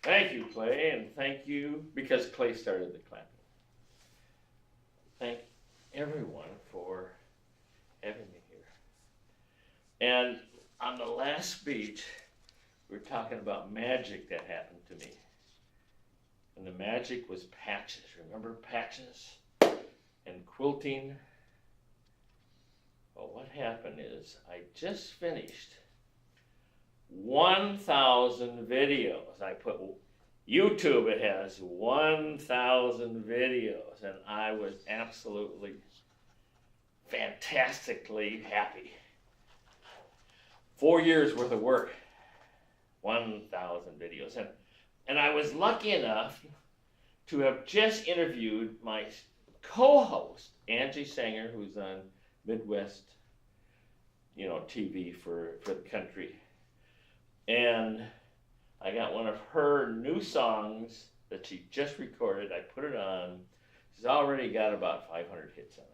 Thank you, Clay, and thank you, because Clay started the clapping. Thank everyone for having me here. And on the last speech, we were talking about magic that happened to me. And the magic was patches. Remember patches? And quilting. Well, what happened is I just finished 1,000 videos. I put YouTube, it has 1,000 videos, and I was absolutely fantastically happy. 4 years worth of work, 1,000 videos. And I was lucky enough to have just interviewed my co-host, Angie Sanger, who's on Midwest, TV for the country. And I got one of her new songs that she just recorded. I put it on. She's already got about 500 hits on it.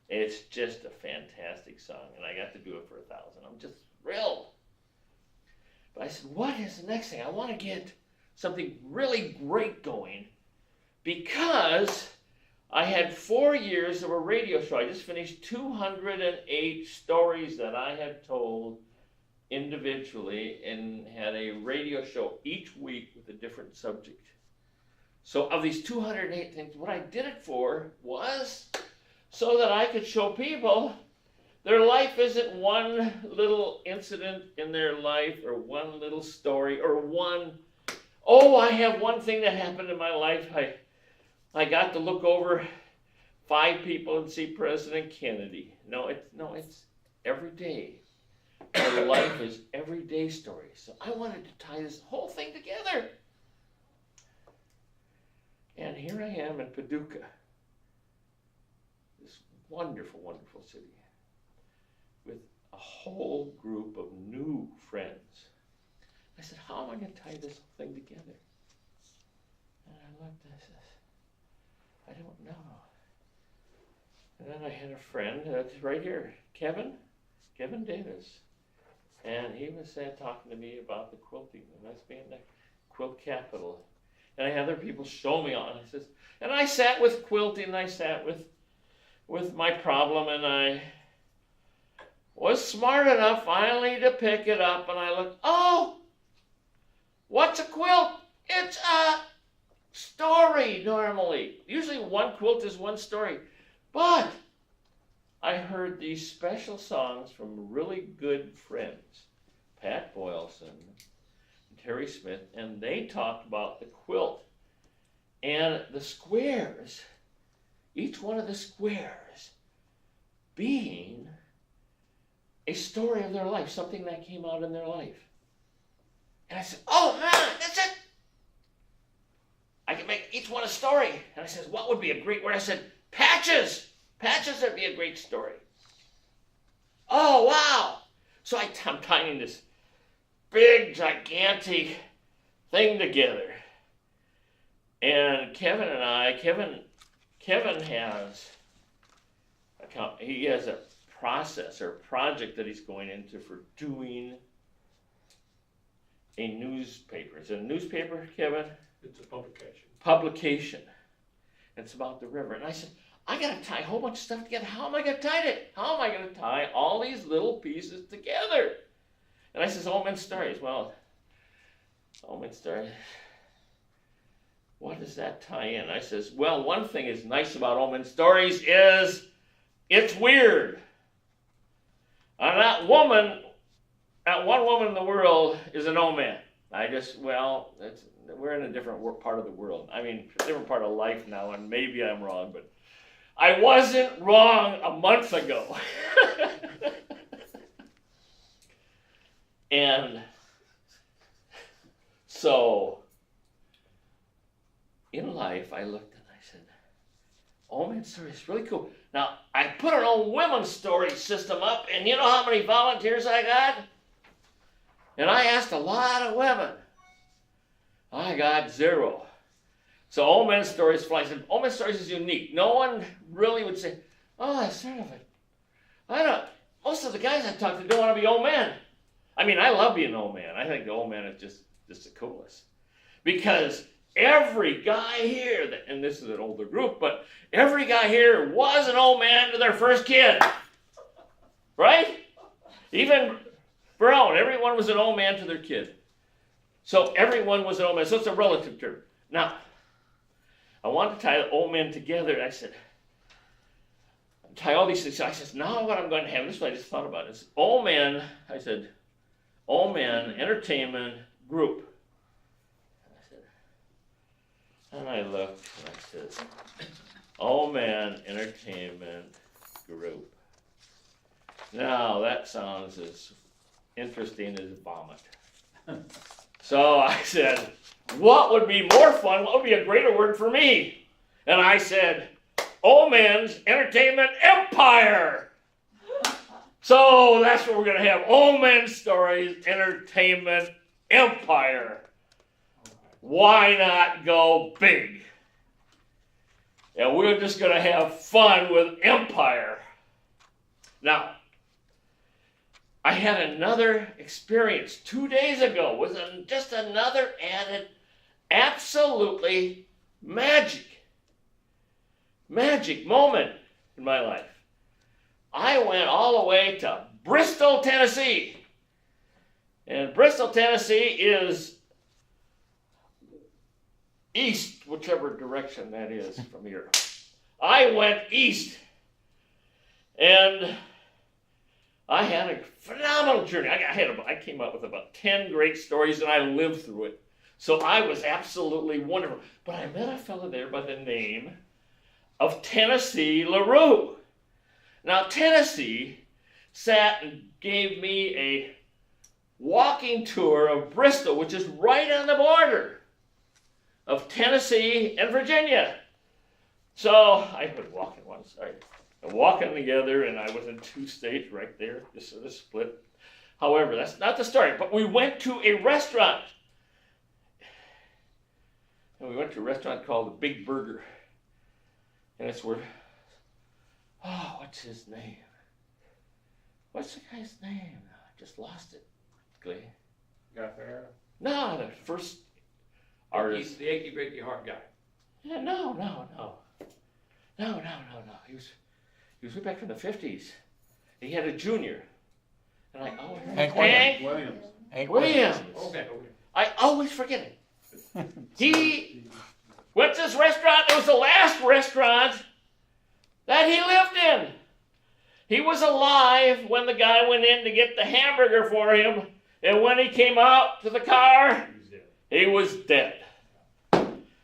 It's just a fantastic song, and I got to do it for 1,000. I'm just thrilled. But I said, what is the next thing? I want to get something really great going, because I had 4 years of a radio show. I just finished 208 stories that I had told individually, and had a radio show each week with a different subject. So of these 208 things, what I did it for was so that I could show people their life isn't one little incident in their life, or one little story, or I have one thing that happened in my life. I got to look over 5 people and see President Kennedy. No, it's every day. Our life is everyday stories. So I wanted to tie this whole thing together. And here I am in Paducah, this wonderful, wonderful city, with a whole group of new friends. I said, how am I going to tie this whole thing together? And I looked and I said, I don't know. And then I had a friend right here, Kevin Davis. And he was talking to me about the quilting and us being the quilt capital. And I had other people show me on. And I sat with quilting, and I sat with my problem, and I was smart enough finally to pick it up, and I looked, what's a quilt? It's a story normally. Usually one quilt is one story. But I heard these special songs from really good friends, Pat Boylston and Terry Smith, and they talked about the quilt and the squares, each one of the squares being a story of their life, something that came out in their life. And I said, oh man, that's it. I can make each one a story. And I said, what would be a great word? I said, patches. Patches would be a great story. Oh, wow. So I'm tying this big, gigantic thing together. And Kevin has a process or project that he's going into for doing a newspaper. Is it a newspaper, Kevin? It's a publication. Publication. It's about the river. And I said, I got to tie a whole bunch of stuff together. How am I going to tie it? How am I going to tie all these little pieces together? And I says, Old Men Stories. Well, Old Men Stories, what does that tie in? I says, well, one thing is nice about Old Men Stories is it's weird. And that one woman in the world is an old man. We're in a different part of the world. I mean, a different part of life now, and maybe I'm wrong, but I wasn't wrong a month ago. And so, in life, I looked and I said, Old Man Story is really cool. Now, I put an old women's story system up, and you know how many volunteers I got? And I asked a lot of women. I got 0. So Old Men Stories flies. And Old Men Stories is unique. No one really would say, oh, that's sort of it. Most of the guys I talk to don't want to be old men. I mean, I love being an old man. I think the old man is just the coolest. Because every guy here, and this is an older group, but every guy here was an old man to their first kid. Right? Even Brown, everyone was an old man to their kid. So everyone was an old man. So it's a relative term. Now, I wanted to tie the old men together, and I said, tie all these things. So I said, now what I'm going to have, this is what I just thought about, is old men, I said, old men entertainment group. And I looked, and I said, old man entertainment group. Now, that sounds as interesting as vomit. So I said, what would be more fun? What would be a greater word for me? And I said, Old Man's Entertainment Empire. So that's what we're going to have. Old Man's Stories Entertainment Empire. Why not go big? And we're just going to have fun with Empire. Now, I had another experience 2 days ago with just another added, absolutely magic moment in my life. I went all the way to Bristol, Tennessee. And Bristol, Tennessee is east, whichever direction that is from here. I went east. And I had a phenomenal journey. I came up with about 10 great stories, and I lived through it. So I was absolutely wonderful. But I met a fellow there by the name of Tennessee LaRue. Now, Tennessee sat and gave me a walking tour of Bristol, which is right on the border of Tennessee and Virginia. So I was walking one side. And walking together, and I was in 2 states right there, just sort of split. However, that's not the story. But we went to a restaurant. And we went to a restaurant called the Big Burger. And it's where, what's his name? What's the guy's name? I just lost it. Clay. Guy Farrow? No, the first artist. The achy breaky heart guy. Yeah, no. He was way back from the 50s. He had a junior. And I always Hank Williams. Hank Williams. Okay. I always forget it. He went to this restaurant. It was the last restaurant that he lived in. He was alive when the guy went in to get the hamburger for him. And when he came out to the car, he was dead.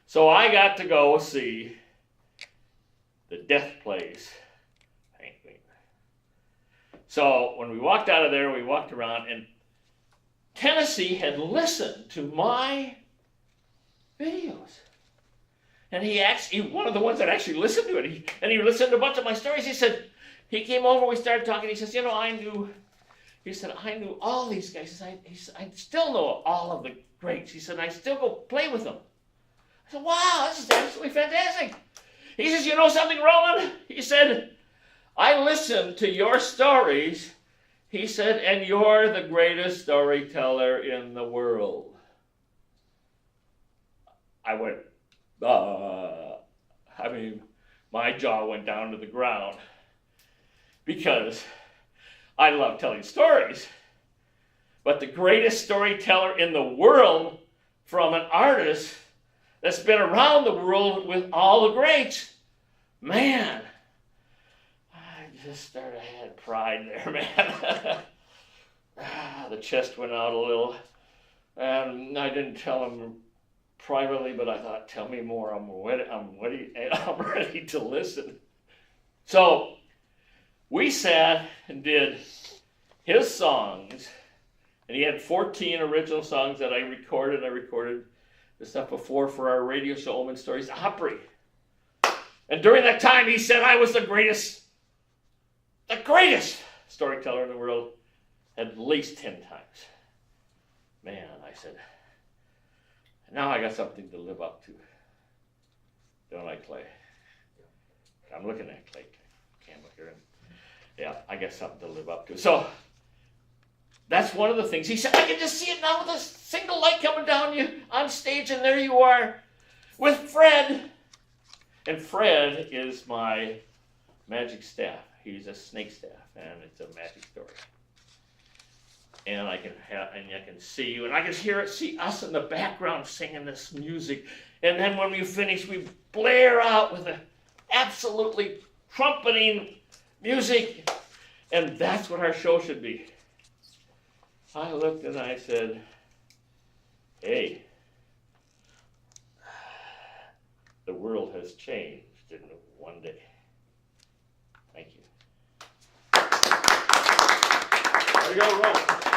So I got to go see the death plays. So when we walked out of there, we walked around, and Tennessee had listened to my videos. And he one of the ones that actually listened to it, he listened to a bunch of my stories. He said, he came over, we started talking, he says, I knew all these guys. He said, I still know all of the greats. He said, I still go play with them. I said, wow, this is absolutely fantastic. He says, you know something, Roland? He said, I listened to your stories, he said, and you're the greatest storyteller in the world. I went, my jaw went down to the ground because I love telling stories. But the greatest storyteller in the world from an artist that's been around the world with all the greats, man, I had pride there, man. The chest went out a little. And I didn't tell him privately, but I thought, tell me more. I'm ready to listen. So we sat and did his songs. And he had 14 original songs that I recorded. I recorded the stuff before for our radio show, Old Man Stories Opry. And during that time, he said I was the greatest storyteller in the world at least 10 times. Man, I said, now I got something to live up to. Don't I, Clay? I'm looking at Clay Campbell here. And yeah, I got something to live up to. So that's one of the things. He said, I can just see it now with this single light coming down you on stage, and there you are with Fred. And Fred is my magic staff. He's a snake staff, and it's a magic story. And I can see you, and I can see us in the background singing this music. And then when we finish, we blare out with a absolutely trumpeting music, and that's what our show should be. I looked and I said, hey, the world has changed in one day. Thank you. There you go, Roland.